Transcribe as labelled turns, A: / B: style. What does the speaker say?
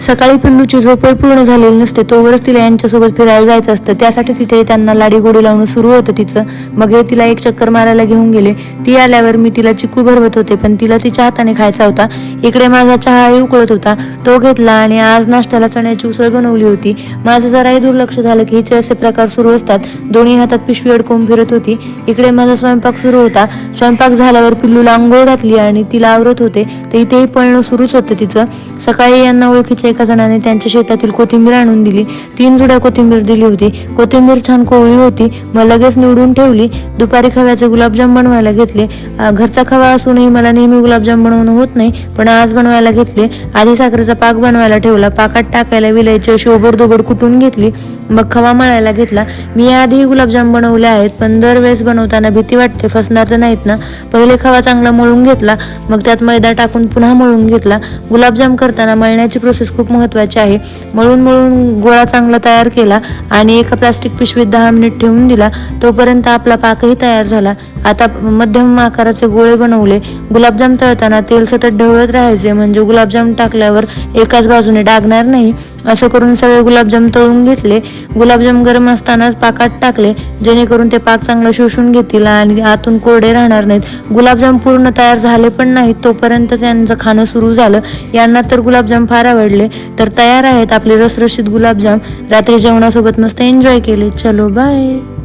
A: सकाळी पिल्लूची झोपही पूर्ण झालेली नसते, तोवरच तिला यांच्यासोबत फिरायला जायचं असतं. त्यासाठीच इथे त्यांना लाडी गोडी लावणं सुरू होतं तिचं. मग हे तिला एक चक्कर मारायला घेऊन गेले. ती आल्यावर मी तिला चिकू भरवत होते, पण तिला तिच्या हाताने खायचा होता. इकडे माझा चहाही उकळत होता, तो घेतला आणि आज नाश्त्याला चण्याची उसळ बनवली होती. माझं जराही दुर्लक्ष झालं की हिचे असे प्रकार सुरू असतात. दोन्ही हातात पिशवी अडकवून फिरत होती. इकडे माझा स्वयंपाक सुरू होता. स्वयंपाक झाल्यावर पिल्लूला आंघोळ घातली आणि तिला आवरत होते, तर इथेही पळणं सुरूच होतं तिचं. सकाळी यांना ओळखीच्या एका जणाने त्यांच्या शेतातील कोथिंबीर आणून दिली. 3 जुड्या कोथिंबीर दिली होती. कोथिंबीर छान कोवळी होती, मग लगेच निवडून ठेवली. दुपारी खव्याचे गुलाबजाम बनवायला घेतले. घरचा खवा असूनही मला नेहमी गुलाबजाम बनवणं होत नाही, पण आज बनवायला घेतले. आधी साखरेचा पाक बनवायला ठेवला. पाकात टाकायला विलायची अशी ओबडधोबड कुटून घेतली. मग खवा मळायला घेतला. मी आधीही गुलाबजाम बनवले आहेत, पण दरवेळेस बनवताना भीती वाटते, फसणार तर नाहीत ना. पहिले खवा चांगला मळून घेतला, मग त्यात मैदा टाकून पुन्हा मळून घेतला. गुलाबजाम करताना मळण्याची प्रोसेस खूप महत्त्वाची आहे. मळून गोळा चांगला तयार केला आणि एका प्लास्टिक पिशवीत 10 मिनिट ठेवून दिला. तोपर्यंत आपला पाकही तयार झाला. आता मध्यम आकाराचे गोळे बनवले. गुलाबजाम तळताना तेल सतत ढवळत राहायचे, म्हणजे गुलाबजाम टाकल्यावर एकाच बाजूने डागणार नाही. असं करून सगळे गुलाबजाम तळून घेतले. गुलाबजाम गरम असतानाच पाकात टाकले, जेणेकरून ते पाक चांगला शोषून घेतील आणि आतून कोरडे राहणार नाहीत. गुलाबजाम पूर्ण तयार झाले पण नाहीत, तोपर्यंतच यांचं खाणं सुरू झालं. यांना तर गुलाबजाम फार आवडले. तर तयार आहेत आपले रसरशीत गुलाबजाम. रात्री जेवणासोबत मस्त एन्जॉय केले. चलो बाय.